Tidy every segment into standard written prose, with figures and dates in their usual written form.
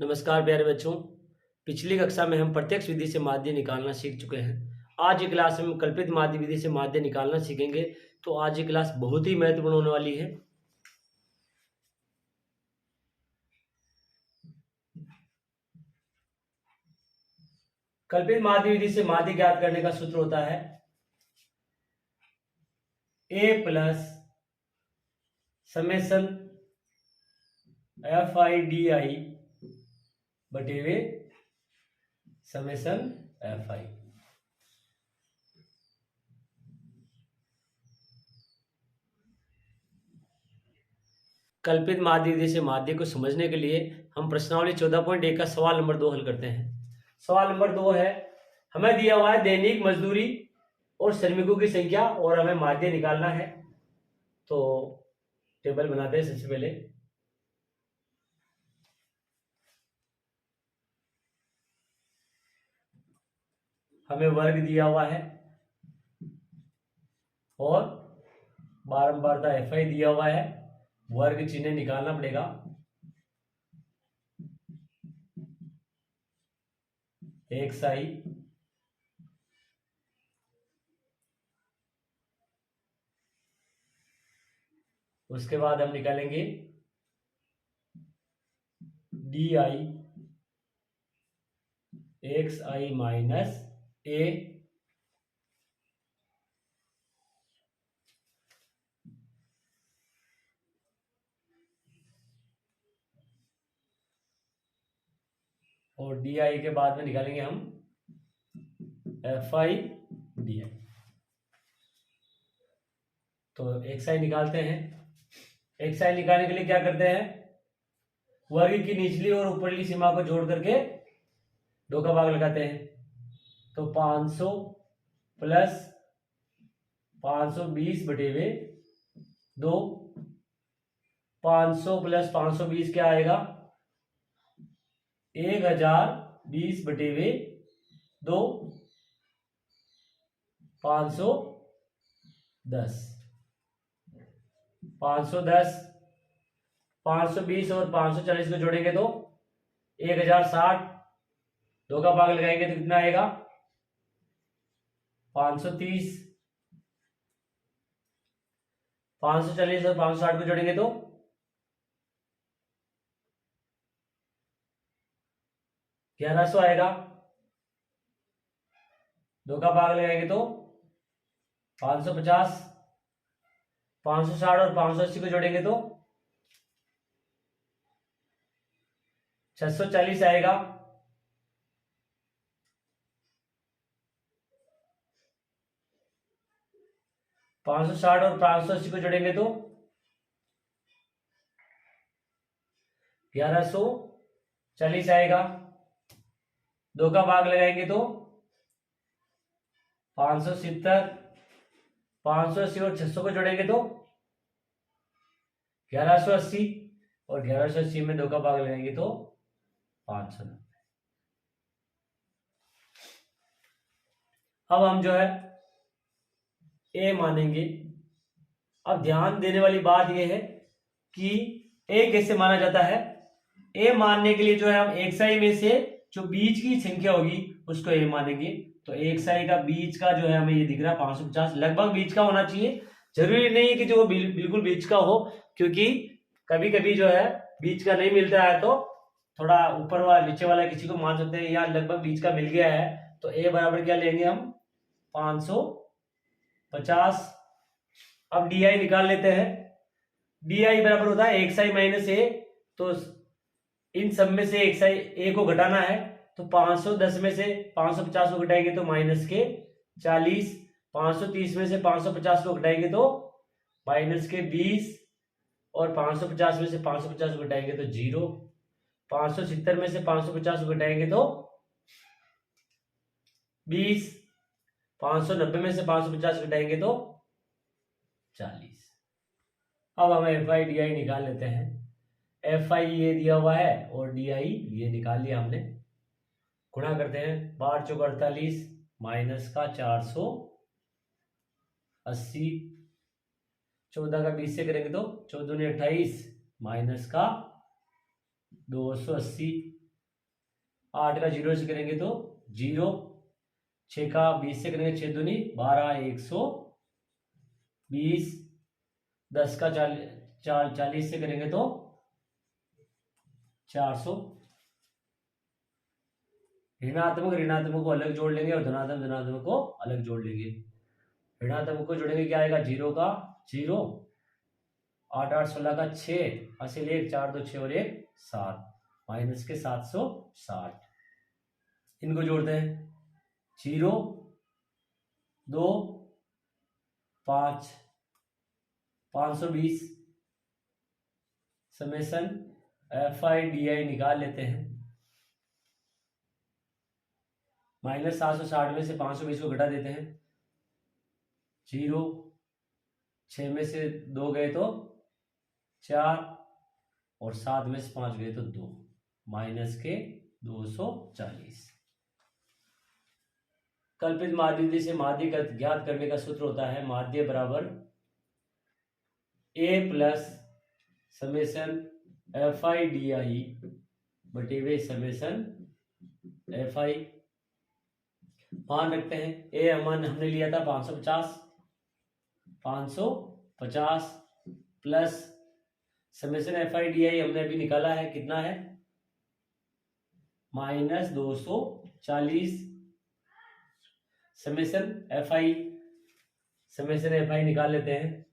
नमस्कार प्यारे बच्चों। पिछली कक्षा में हम प्रत्यक्ष विधि से माध्य निकालना सीख चुके हैं। आज की क्लास में हम कल्पित माध्य विधि से माध्य निकालना सीखेंगे। तो आज की क्लास बहुत ही महत्वपूर्ण होने वाली है। कल्पित माध्य विधि से माध्य ज्ञात करने का सूत्र होता है a plus summation F I D आई बटे वे समेशन एफ आई। कल्पित माध्य विधि से माध्य को समझने के लिए हम प्रश्नावली 14.1 का सवाल नंबर 2 हल करते हैं। सवाल नंबर 2 है, हमें दिया हुआ है दैनिक मजदूरी और श्रमिकों की संख्या और हमें माध्य निकालना है। तो टेबल बनाते हैं। सबसे पहले हमें वर्ग दिया हुआ है और बारंबारता एफ आई दिया हुआ है। वर्ग चिन्ह निकालना पड़ेगा। एक्स आई उसके बाद हम निकालेंगे D I X I minus A और डी आई के बाद में निकालेंगे हम एफ आई डी आई। तो एक्स आई निकालते हैं। एक्स आई निकालने के लिए क्या करते हैं, वर्ग की निचली और ऊपरली सीमा को जोड़ करके दो का भाग लगाते हैं। तो 500 प्लस 520 बटे वे 2। 500 प्लस 520 क्या आएगा, 1020 बटे वे 2, 510। 510 520 और 540 को जोड़ेंगे तो 1060। दो का भाग लगाएंगे तो कितना आएगा, 530। 540 और 560 को जोड़ेंगे तो 1100 आएगा। दो का भाग लगाएंगे तो 550। 560 और 580 को जोड़ेंगे तो 640 आएगा। 560 और 580 को जोड़ेंगे तो 1140 आएगा। दो का भाग लगाएंगे तो 570। 580 और 600 को जोड़ेंगे तो 1180 और 1180 में दो का भाग लगाएंगे तो 590। अब हम जो है ए मानेंगे। अब ध्यान देने वाली बात यह है कि ए कैसे माना जाता है। ए मानने के लिए जो है हम एक्स आई में से जो बीच की संख्या होगी उसको ए मानेंगे। तो एक्स आई का बीच का जो है हमें ये दिख रहा है 550, लगभग बीच का होना चाहिए। जरूरी नहीं है कि जो बिल्कुल बीच का हो, क्योंकि कभी कभी जो है बीच का नहीं मिलता है तो थोड़ा ऊपर वाला नीचे वाला किसी को मान सकते हैं, या लगभग बीच का मिल गया है तो ए बराबर क्या लेंगे हम, 550। अब डी आई निकाल लेते हैं। डी आई बराबर होता है एक्स आई माइनस ए। तो इन सब में से एक्स आई ए को घटाना है तो 510 में से 550 को घटाएंगे तो माइनस के 40। 530 में से 550 को घटाएंगे तो माइनस के 20 और 550 में से 550 को घटाएंगे तो 0। 570 में से 550 को घटाएंगे तो 20। 590 में से 550 घटाएंगे तो 40। अब हम एफ आई डी आई निकाल लेते हैं। एफ आई ये दिया हुआ है और डी आई ये निकाल लिया हमने। गुणा करते हैं, 12 चौक 48 माइनस का 480। 14 का 20 से करेंगे तो 14 ने 28 माइनस का 280। 8 का 0 से करेंगे तो 0, 6 का 20 से करेंगे 6 दूनी 12, 120, 10 का 40 से करेंगे तो 400। ऋणात्मक ऋणात्मक को अलग जोड़ लेंगे और धनात्मक धनात्मक को अलग जोड़ लेंगे। ऋणात्मक को जोड़ेंगे क्या आएगा, 0 का 0, 8 8 16 का 6, हासिल 1, 4 2 6 और 1 7, माइनस के 760। इनको जोड़ते हैं, 0 2 5 520 समेसन FI/DI निकाल लेते हैं। माइनस 760 में से 520 को घटा देते हैं, 0, 6 में से 2 गए तो 4 और 7 में से 5 गए तो 2, माइनस के 240। कल्पित माध्य विधि से माध्य का ज्ञात करने का सूत्र होता है माध्य बराबर A प्लस समेसन FI/DI बटे वे समेसन FI। मान रखते हैं ए मान हमने लिया था 550 प्लस समेसन FI/DI हमने अभी निकाला है, कितना है, माइनस 240 समेसन FI निकाल लेते हैं।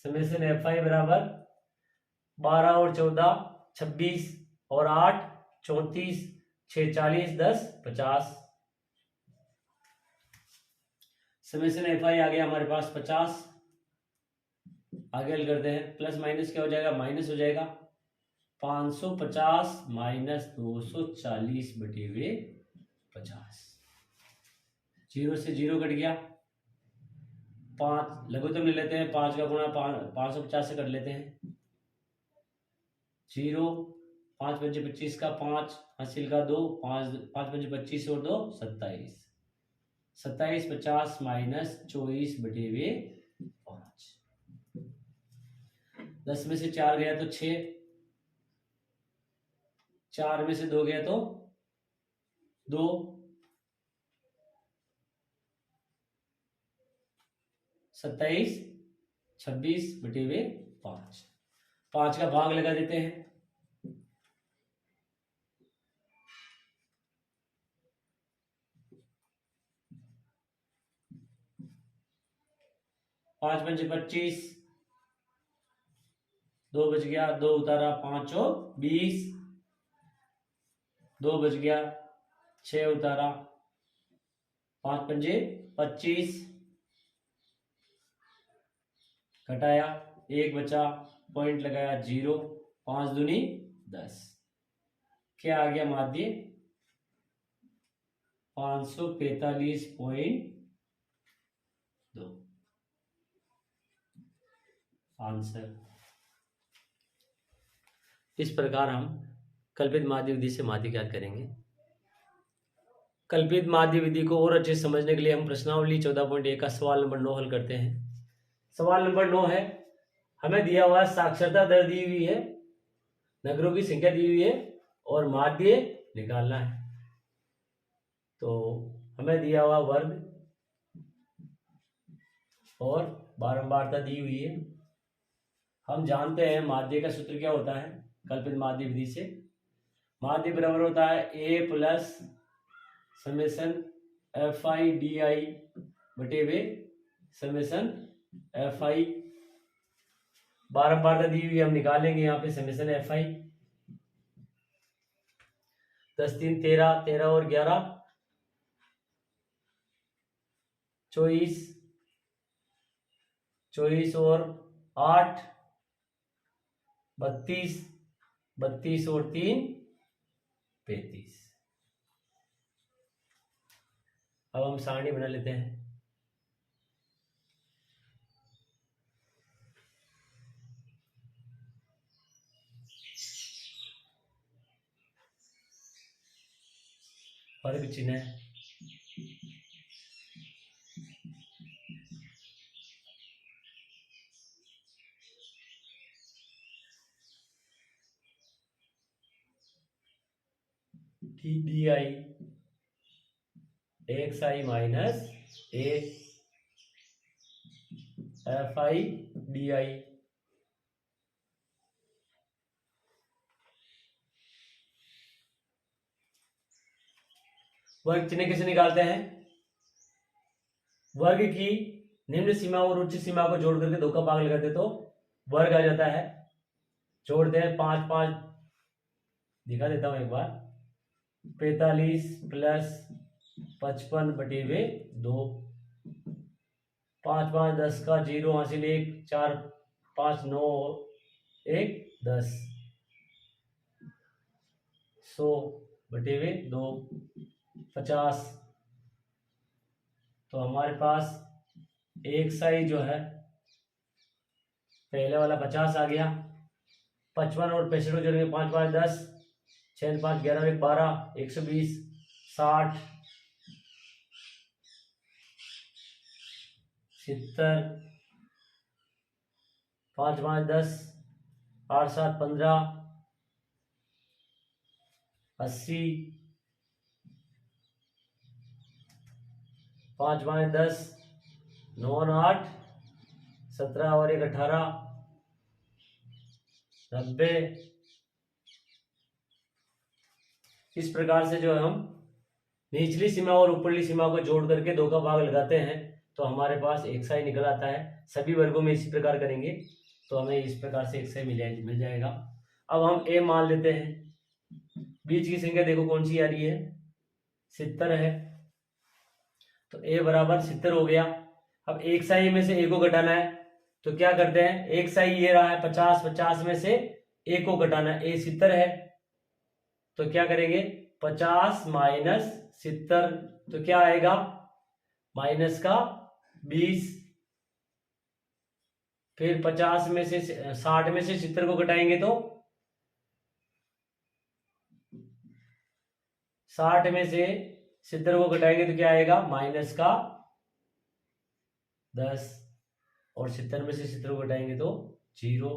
समेसन FI बराबर 12 और 14 26 और 8 34, 6 40, 10 50। समेसन FI आ गया हमारे पास 50। आगे हल करते हैं, प्लस माइनस क्या हो जाएगा, माइनस हो जाएगा, 550 माइनस 240 बटे हुए 50, 0 से 0 कट गया, 5 लघुत्तम ले लेते हैं, 5 का गुणा 550 से कर लेते हैं, 0, 5 पंजे 25 का 5, हासिल का 2, 5 पंजे 25 और 2 27, 27 50 माइनस 24 बटे हुए 5, 10 में से 4 गया तो 6, 4 में से 2 गया तो 2, 27 26 बटे हुए 5, 5 का भाग लगा देते हैं, 5 पंजे 25, 2 बच गया, 2 उतारा, 5 और 20, 2 बच गया, 6 उतारा, 5 पंजे 25, घटाया 1 बचा, पॉइंट लगाया 0, 5 दूनी 10, क्या आ गया माध्य 545.2 आंसर। इस प्रकार हम कल्पित माध्य विधि से माध्य ज्ञात करेंगे। कल्पित माध्य विधि को और अच्छे समझने के लिए हम प्रश्नावली 14.1 का सवाल नंबर 9 हल करते हैं। सवाल नंबर 9 है, हमें दिया हुआ साक्षरता दर दी हुई है, नगरों की संख्या दी हुई है और माध्य निकालना है। तो हमें दिया हुआ वर्ग और बारंबारता दी हुई है। हम जानते हैं माध्य का सूत्र क्या होता है कल्पित माध्य विधि से, माध्य बराबर होता है A प्लस समेसन FI/DI बटे वे समेसन FI। बारंबारता दी हुई हम निकालेंगे यहाँ पे समेसन FI, 10 3 13, 13 और 11 24, 24 और 8 32, 32 और 3 35। अब हम सारणी बना लेते हैं। वर्ग चिन्ह है, D I X I minus A F I D आई। वर्ग चिन्ह कैसे निकालते हैं? वर्ग की निम्न सीमा और उच्च सीमा को जोड़ करके 2 का भाग लगाते तो वर्ग आ जाता है। जोड़ते हैं 5 5, दिखा देता हूं एक बार, 45 प्लस 55 बटे हुए 2, 5 5 10 का 0 हासिल 1, 4 5 9 1 10, 100 बटे हुए 2 50। तो हमारे पास एक साई जो है पहले वाला 50 आ गया। 55 और 65 को जोड़ेंगे, 5 5 10, 6 5 11 1 12, 120, 60, 70, 5 5 10, 8 7 15, 80, 5 5 10, 9 8, 17 और 1 18, 90। इस प्रकार से जो है हम निचली सीमा और ऊपरली सीमा को जोड़ करके 2 का भाग लगाते हैं तो हमारे पास एक्सआई निकल आता है। सभी वर्गों में इसी प्रकार करेंगे तो हमें इस प्रकार से एक्सआई मिल जाएगा। अब हम ए मान लेते हैं। बीच की संख्या देखो कौन सी आ रही है, 70 है, तो ए बराबर 70 हो गया। अब एक साई में से ए को घटाना है तो क्या करते हैं, एक साई ये रहा है 50, 50 में से ए को घटाना है, ए 70 है तो क्या करेंगे 50 माइनस 70, तो क्या आएगा माइनस का 20। फिर 50 में से 60 में से 70 को घटाएंगे तो 60 में से 70 को घटाएंगे तो क्या आएगा माइनस का 10, और 70 में से 70 को घटाएंगे तो 0।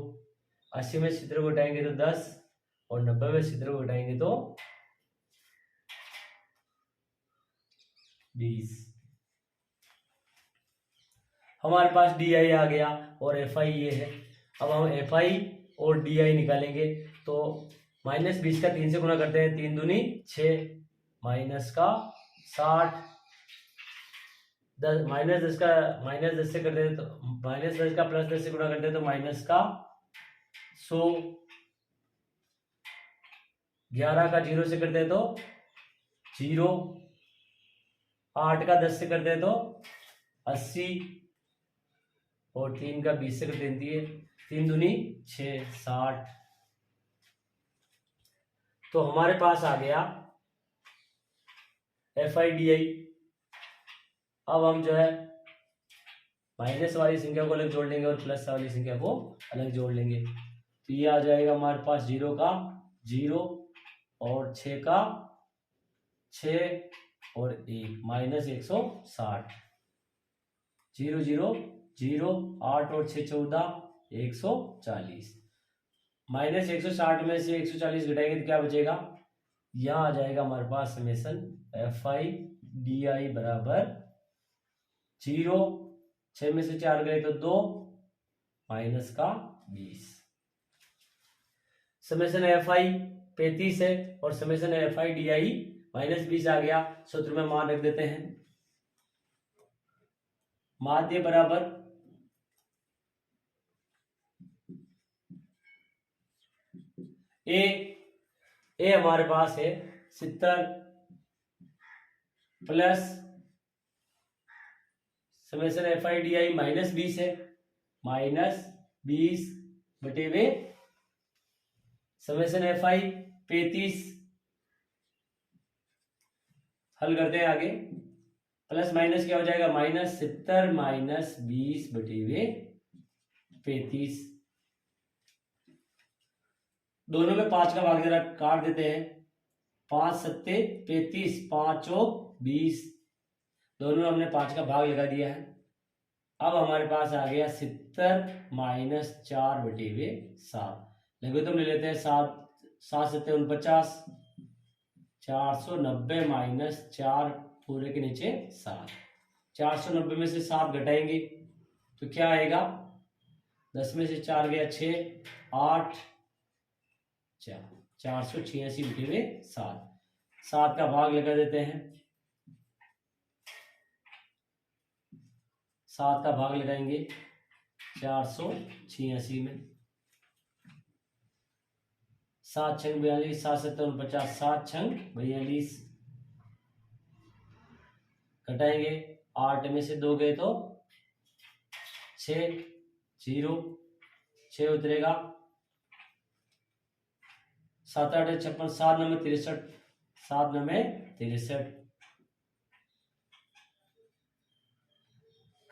80 में 70 को घटाएंगे तो 10, और 90 में 70 को घटाएंगे तो 20। हमारे पास डी आई आ गया और एफ आई ये है। अब हम एफ आई और डी आई निकालेंगे तो माइनस 20 का 3 से गुना करते हैं, 3 दूनी 6, माइनस का 60, 10 माइनस 10 का माइनस 10 से करते हैं तो माइनस 10 का प्लस 10 से गुना करते हैं तो माइनस का 100, 11 का 0 से करते हैं तो 0, 8 का 10 से करते हैं तो 80, और 3 का 20 से करते हैं 3 दूनी 6, 60। तो हमारे पास आ गया एफ आई डी आई। अब हम जो है माइनस वाली संख्या को अलग जोड़ लेंगे और प्लस वाली संख्या को अलग जोड़ लेंगे तो ये आ जाएगा हमारे पास 0 का 0 और 6 का 6 और 1 माइनस 160, 0 0 0, 8 और 6 14, 140। माइनस 160 में से 140 घटाएंगे तो क्या बचेगा, यहाँ आ जाएगा हमारे पास summation F I D I बराबर 0, 6 में से 4 गए तो 2, माइनस का 20। समेसन एफ आई 35 है और summation F I D I minus 20 आ गया। सूत्र में मान रख देते हैं, माध्य बराबर ए हमारे पास है 70 plus summation F I D I minus 20 है, माइनस 20 बटे वे समेसन एफ आई 35, हल करते हैं आगे, प्लस माइनस क्या हो जाएगा माइनस 70 माइनस 20 बटे वे 35। दोनों में 5 का भाग जरा काट देते हैं, 5 7 35, 5 20, दोनों में हमने 5 का भाग लगा दिया है। अब हमारे पास आ गया 70 माइनस 4 बटे वे 7, लघुत्तम ले लेते हैं 7 7 7 49, 490 माइनस 4 पूरे के नीचे 7। 490 में से 7 घटाएंगे तो क्या आएगा? 10 में से 4 गया 6, 8, 4, 486 बटे हुए 7। 7 का भाग लगा देते हैं। 7 का भाग लगाएंगे 486 में। 7 छंग 42, 7 7 49, 7 छंग 42। घटाएंगे 8 में से 2 गए तो 6, 0, 6 उतरेगा। 7 8 56, 7 9 63, 7 9 63।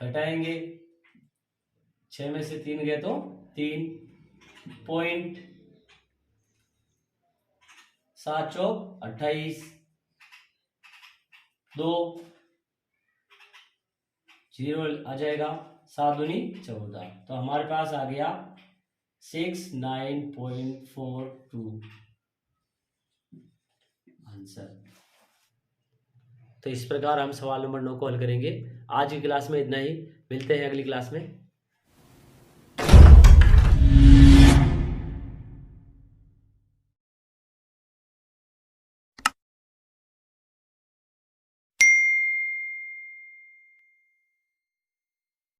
घटाएंगे 6 में से 3 गए तो 3 पॉइंट। 7 चौक 28, 2 0 आ जाएगा। 7 दूनी 14। तो हमारे पास आ गया 69.42 आंसर। तो इस प्रकार हम सवाल नंबर 9 को हल करेंगे। आज की क्लास में इतना ही। मिलते हैं अगली क्लास में।